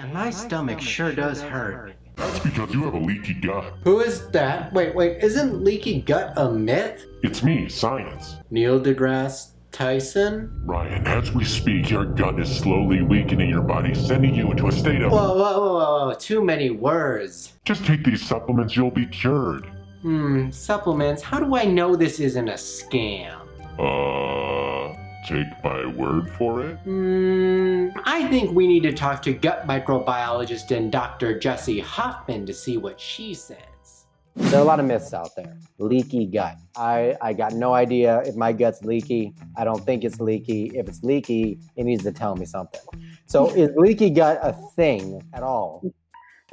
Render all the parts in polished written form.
Man, my stomach sure does hurt. That's because you have a leaky gut. Who is that? Wait, isn't leaky gut a myth? It's me, science. Neil deGrasse Tyson? Ryan, as we speak, your gut is slowly weakening your body, sending you into a state of... Whoa, too many words. Just take these supplements, you'll be cured. Supplements? How do I know this isn't a scam? Take my word for it? I think we need to talk to gut microbiologist and Dr. Jessie Hoffman to see what she says. There are a lot of myths out there. Leaky gut. I got no idea if my gut's leaky. I don't think it's leaky. If it's leaky, it needs to tell me something. So is leaky gut a thing at all?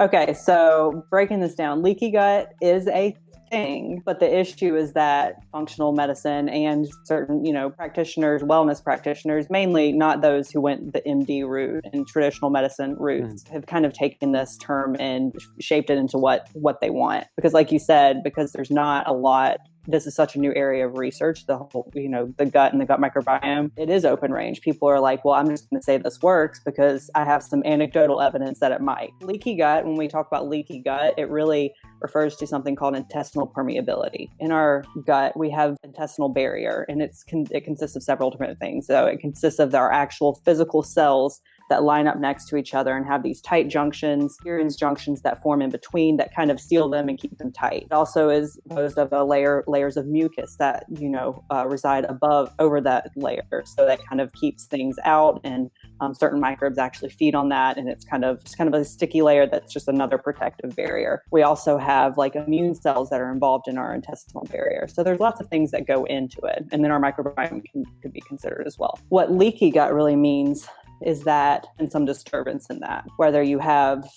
Okay, so breaking this down, leaky gut is a thing, but the issue is that functional medicine and certain, practitioners, wellness practitioners, mainly not those who went the MD route and traditional medicine routes, have kind of taken this term and shaped it into what they want. Because like you said, because there's not a lot, this is such a new area of research, the whole, the gut and the gut microbiome, it is open range. People are like, well, I'm just going to say this works because I have some anecdotal evidence that it might. Leaky gut, when we talk about leaky gut, it really refers to something called intestinal permeability. In our gut, we have intestinal barrier, and it consists of several different things. So it consists of our actual physical cells that line up next to each other and have these tight junctions, Kieran's junctions that form in between that kind of seal them and keep them tight. It also is composed of layers of mucus that, reside over that layer. So that kind of keeps things out, and certain microbes actually feed on that. And it's kind of a sticky layer that's just another protective barrier. We also have like immune cells that are involved in our intestinal barrier. So there's lots of things that go into it. And then our microbiome could be considered as well. What leaky gut really means is that, and some disturbance in that, whether you have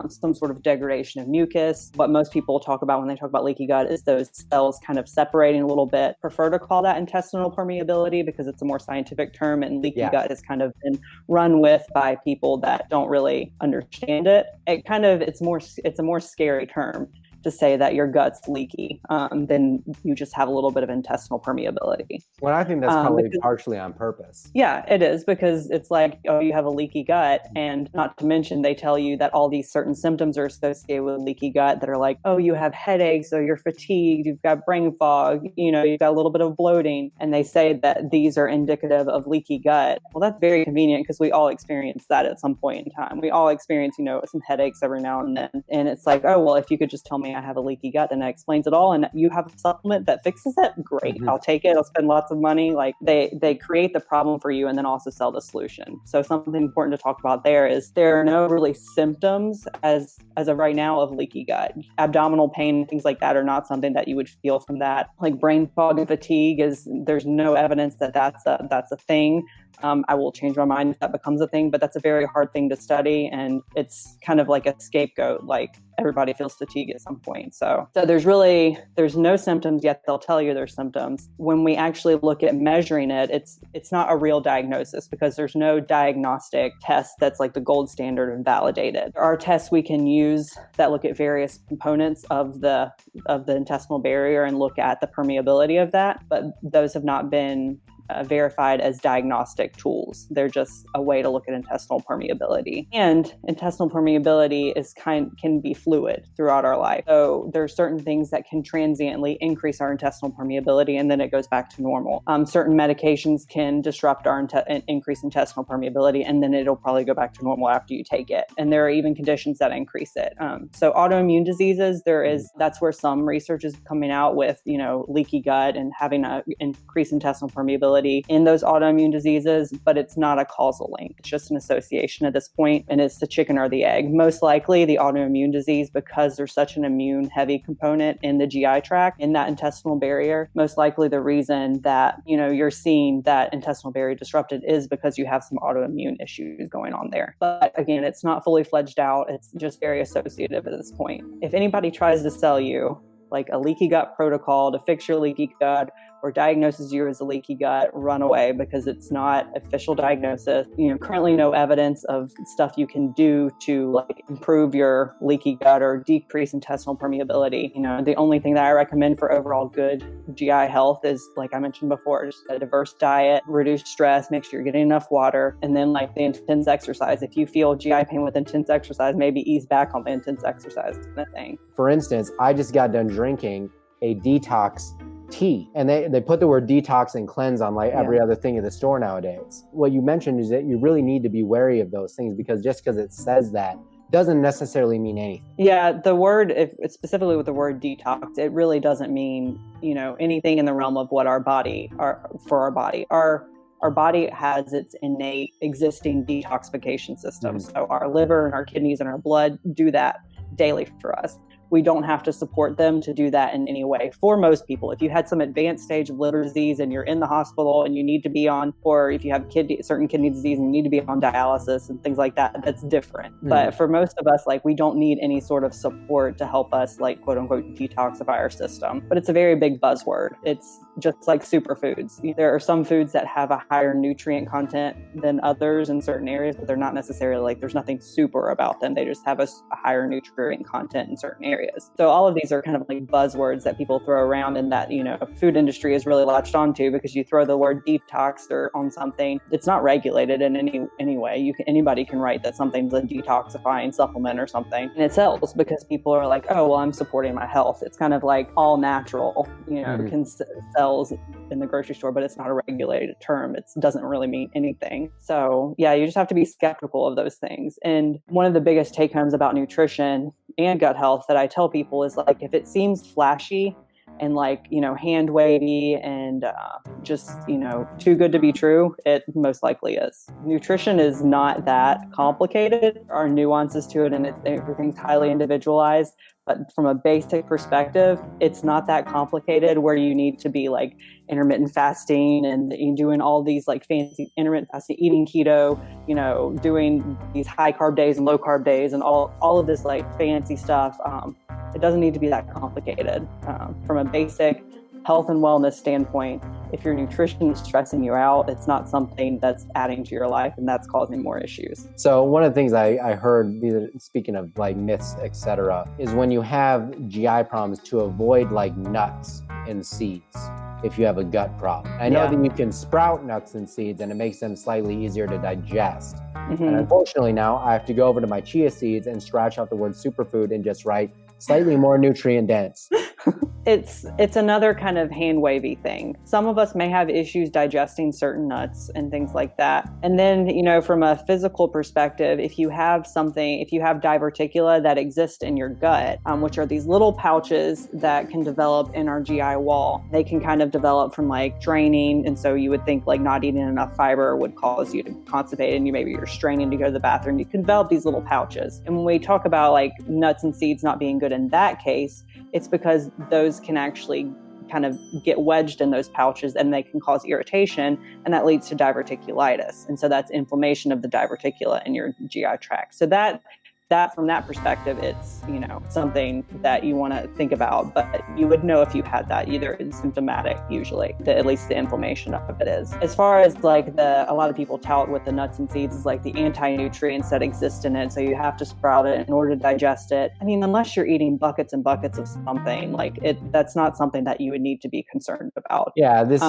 some sort of degradation of mucus. What most people talk about when they talk about leaky gut is those cells kind of separating a little bit. Prefer to call that intestinal permeability because it's a more scientific term, and leaky gut has kind of been run with by people that don't really understand it. It's a more scary term to say that your gut's leaky than you just have a little bit of intestinal permeability. Well, I think that's probably partially on purpose. Yeah, it is, because it's like, oh, you have a leaky gut, and not to mention they tell you that all these certain symptoms are associated with leaky gut that are like, oh, you have headaches, or you're fatigued, you've got brain fog, you've got a little bit of bloating, and they say that these are indicative of leaky gut. Well, that's very convenient because we all experience that at some point in time. We all experience, some headaches every now and then, and it's like, oh, well, if you could just tell me I have a leaky gut, then that explains it all, and you have a supplement that fixes it, great. I'll take it. I'll spend lots of money. Like they create the problem for you and then also sell the solution. So something important to talk about there is there are no really symptoms as of right now of leaky gut. Abdominal pain, things like that are not something that you would feel from that. Like brain fog and fatigue there's no evidence that that's a thing. I will change my mind if that becomes a thing, but that's a very hard thing to study, and it's kind of like a scapegoat. Like everybody feels fatigue at some point. So there's no symptoms, yet they'll tell you there's symptoms. When we actually look at measuring it, it's not a real diagnosis because there's no diagnostic test that's like the gold standard and validated. There are tests we can use that look at various components of the intestinal barrier and look at the permeability of that, but those have not been verified as diagnostic tools. They're just a way to look at intestinal permeability. And intestinal permeability can be fluid throughout our life. So there are certain things that can transiently increase our intestinal permeability, and then it goes back to normal. Certain medications can disrupt our increase intestinal permeability, and then it'll probably go back to normal after you take it. And there are even conditions that increase it. So autoimmune diseases, that's where some research is coming out with, leaky gut and having an increased intestinal permeability in those autoimmune diseases, but it's not a causal link. It's just an association at this point, and it's the chicken or the egg. Most likely the autoimmune disease, because there's such an immune heavy component in the GI tract, in that intestinal barrier, most likely the reason that, you're seeing that intestinal barrier disrupted is because you have some autoimmune issues going on there. But again, it's not fully fledged out. It's just very associative at this point. If anybody tries to sell you like a leaky gut protocol to fix your leaky gut, or diagnoses you as a leaky gut, run away, because it's not official diagnosis. Currently no evidence of stuff you can do to like improve your leaky gut or decrease intestinal permeability. The only thing that I recommend for overall good GI health is, like I mentioned before, just a diverse diet, reduce stress, make sure you're getting enough water, and then like the intense exercise. If you feel GI pain with intense exercise, maybe ease back on the intense exercise kind of thing. For instance, I just got done drinking a detox tea, and they put the word detox and cleanse on like every other thing in the store nowadays. What you mentioned is that you really need to be wary of those things, because just because it says that doesn't necessarily mean anything. Yeah, the word, if specifically with the word detox, it really doesn't mean, anything in the realm of what our body has its innate existing detoxification system. Mm-hmm. So our liver and our kidneys and our blood do that daily for us. We don't have to support them to do that in any way. For most people, if you had some advanced stage of liver disease and you're in the hospital and you need to be on, or if you have certain kidney disease and you need to be on dialysis and things like that, that's different. Mm-hmm. But for most of us, like, we don't need any sort of support to help us, like, quote unquote, detoxify our system. But it's a very big buzzword. It's just like superfoods. There are some foods that have a higher nutrient content than others in certain areas, but they're not necessarily like, there's nothing super about them. They just have a higher nutrient content in certain areas. So all of these are kind of like buzzwords that people throw around, and that, food industry is really latched onto, because you throw the word detox or on something, it's not regulated in any way. Anybody can write that something's a detoxifying supplement or something, and it sells because people are like, oh, well, I'm supporting my health. It's kind of like all natural, sells in the grocery store, but it's not a regulated term. It doesn't really mean anything. So yeah, you just have to be skeptical of those things. And one of the biggest take homes about nutrition and gut health that I tell people is, like, if it seems flashy and like, hand wavy and just, too good to be true, it most likely is. Nutrition is not that complicated. There are nuances to it, and everything's highly individualized. But from a basic perspective, it's not that complicated, where you need to be like intermittent fasting and doing all these like fancy intermittent fasting, eating keto, doing these high carb days and low carb days and all of this like fancy stuff. It doesn't need to be that complicated. From a basic health and wellness standpoint, if your nutrition is stressing you out, it's not something that's adding to your life and that's causing more issues. So one of the things I heard, speaking of like myths, etc., is when you have GI problems, to avoid like nuts and seeds if you have a gut problem. I know that you can sprout nuts and seeds and it makes them slightly easier to digest. Mm-hmm. And unfortunately now I have to go over to my chia seeds and scratch out the word superfood and just write slightly more nutrient dense. It's another kind of hand wavy thing. Some of us may have issues digesting certain nuts and things like that. And then, from a physical perspective, if you have diverticula that exist in your gut, which are these little pouches that can develop in our GI wall, they can kind of develop from like draining. And so you would think like not eating enough fiber would cause you to constipate, and maybe you're straining to go to the bathroom. You can develop these little pouches. And when we talk about like nuts and seeds not being good in that case, it's because those can actually kind of get wedged in those pouches and they can cause irritation, and that leads to diverticulitis. And so that's inflammation of the diverticula in your GI tract. So that from that perspective, it's, something that you want to think about, but you would know if you had that. Either it's symptomatic, usually, at least the inflammation of it is. As far as like a lot of people tout with the nuts and seeds is like the anti-nutrients that exist in it. So you have to sprout it in order to digest it. I mean, unless you're eating buckets and buckets of something, that's not something that you would need to be concerned about. Yeah, this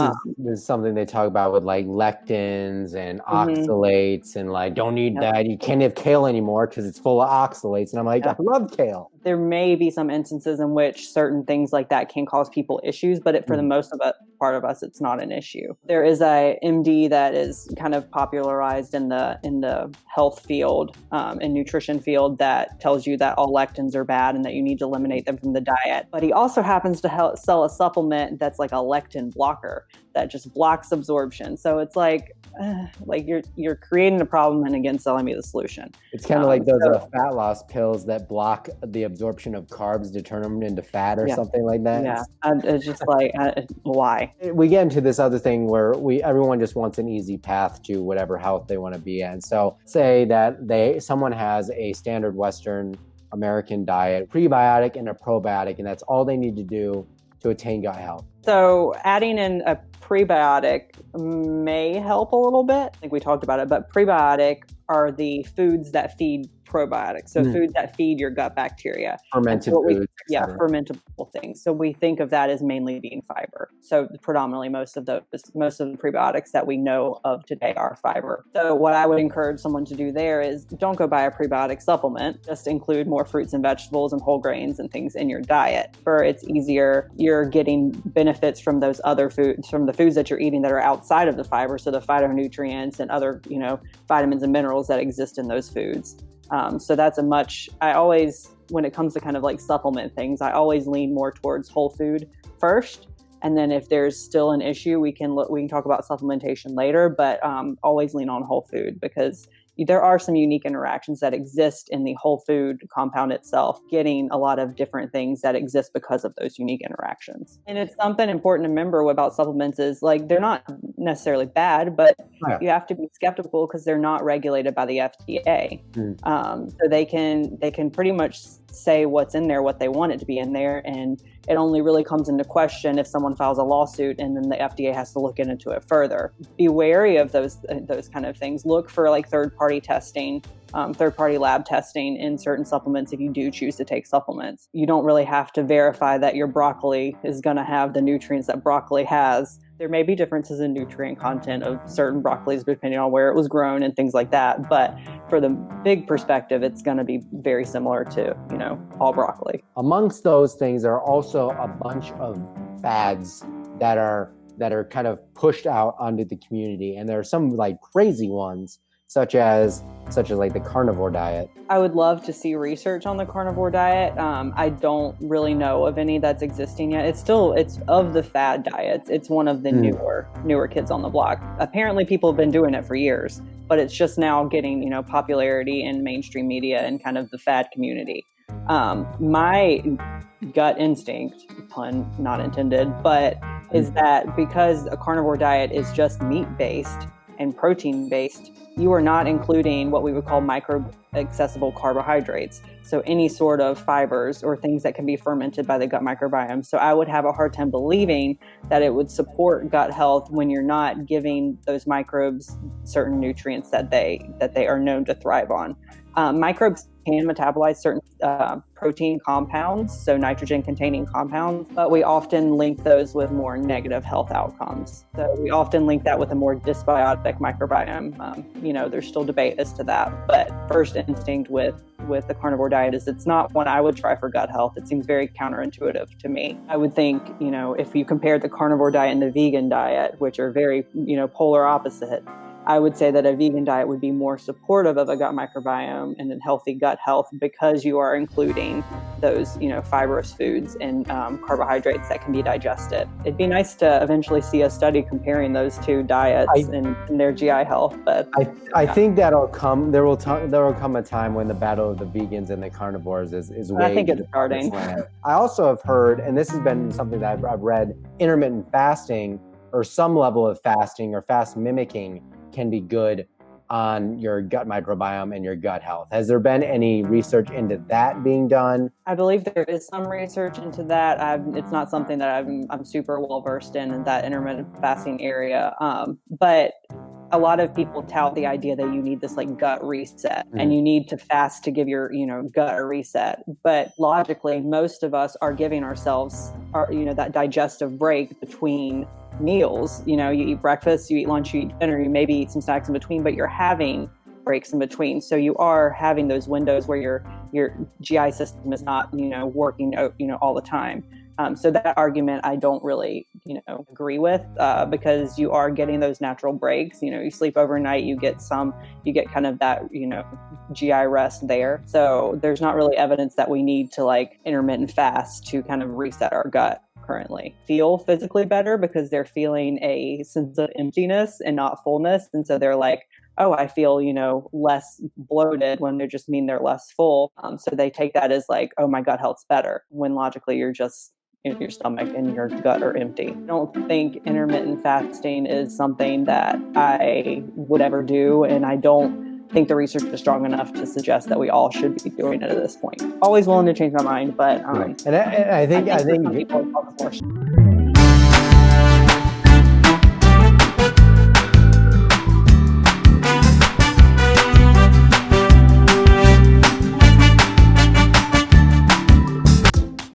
is something they talk about with like lectins and oxalates, and like, don't eat that. You can't have kale anymore because it's full of oxalates. And I'm like, I love kale. There may be some instances in which certain things like that can cause people issues, but for the most of it, part of us, it's not an issue. There is a MD that is kind of popularized in the health field and nutrition field that tells you that all lectins are bad and that you need to eliminate them from the diet. But he also happens to sell a supplement that's like a lectin blocker that just blocks absorption. So it's like you're creating a problem and again selling me the solution. It's kind of like those fat loss pills that block the absorption of carbs to turn them into fat or something like that. Yeah, it's just like why? We get into this other thing where everyone just wants an easy path to whatever health they want to be in. So say that someone has a standard Western American diet, prebiotic and a probiotic, and that's all they need to do to attain gut health. So adding in a prebiotic may help a little bit. I think we talked about it, but prebiotic are the foods that feed probiotics. So foods that feed your gut bacteria. Fermented foods. Yeah, fermentable things. So we think of that as mainly being fiber. So predominantly most of the prebiotics that we know of today are fiber. So what I would encourage someone to do there is don't go buy a prebiotic supplement. Just include more fruits and vegetables and whole grains and things in your diet. For it's easier, you're getting benefits from those other foods, from the foods that you're eating that are outside of the fiber. So the phytonutrients and other, vitamins and minerals that exist in those foods. So that's when it comes to kind of like supplement things, I always lean more towards whole food first. And then if there's still an issue, we can talk about supplementation later, but always lean on whole food because there are some unique interactions that exist in the whole food compound itself, getting a lot of different things that exist because of those unique interactions. And it's something important to remember about supplements is like, they're not necessarily bad, but you have to be skeptical because they're not regulated by the FDA. So they can pretty much say what's in there, what they want it to be in there. And it only really comes into question if someone files a lawsuit and then the FDA has to look into it further. Be wary of those kind of things. Look for like third-party testing, third-party lab testing in certain supplements if you do choose to take supplements. You don't really have to verify that your broccoli is going to have the nutrients that broccoli has. There may be differences in nutrient content of certain broccolis depending on where it was grown and things like that. But for the big perspective, it's going to be very similar to, all broccoli. Amongst those things, there are also a bunch of fads that are kind of pushed out onto the community. And there are some like crazy ones, such as like the carnivore diet. I would love to see research on the carnivore diet. I don't really know of any that's existing yet. It's of the fad diets. It's one of the newer kids on the block. Apparently people have been doing it for years, but it's just now getting, popularity in mainstream media and kind of the fad community. My gut instinct, pun not intended, but is that because a carnivore diet is just meat-based and protein-based, you are not including what we would call micro-accessible carbohydrates. So any sort of fibers or things that can be fermented by the gut microbiome. So I would have a hard time believing that it would support gut health when you're not giving those microbes certain nutrients that they are known to thrive on. Microbes can metabolize certain protein compounds, so nitrogen-containing compounds, but we often link those with more negative health outcomes. So we often link that with a more dysbiotic microbiome. There's still debate as to that, but first instinct with the carnivore diet is it's not one I would try for gut health. It seems very counterintuitive to me. I would think, if you compared the carnivore diet and the vegan diet, which are very, polar opposite, I would say that a vegan diet would be more supportive of a gut microbiome and a healthy gut health because you are including those, fibrous foods and carbohydrates that can be digested. It'd be nice to eventually see a study comparing those two diets and their GI health. But I think that'll come. There will come a time when the battle of the wagans and the carnivores is way. I think it's starting. I also have heard, and this has been something that I've read, intermittent fasting or some level of fasting or fast mimicking can be good on your gut microbiome and your gut health. Has there been any research into that being done? I believe there is some research into that. It's not something that I'm super well versed in that intermittent fasting area. But a lot of people tout the idea that you need this like gut reset and you need to fast to give your, gut a reset. But logically, most of us are giving ourselves that digestive break between meals. You eat breakfast, you eat lunch, you eat dinner, you maybe eat some snacks in between, but you're having breaks in between. So you are having those windows where your GI system is not, working, all the time. So that argument I don't really, agree with because you are getting those natural breaks. You sleep overnight, you get kind of that, GI rest there. So there's not really evidence that we need to like intermittent fast to kind of reset our gut. Currently feel physically better because they're feeling a sense of emptiness and not fullness. And so they're like, oh, I feel, less bloated when they just mean they're less full. So they take that as like, oh, my gut health's better when logically you're just, your stomach and your gut are empty. I don't think intermittent fasting is something that I would ever do. And I don't think the research is strong enough to suggest that we all should be doing it at this point. Always willing to change my mind, but and I think some people are more.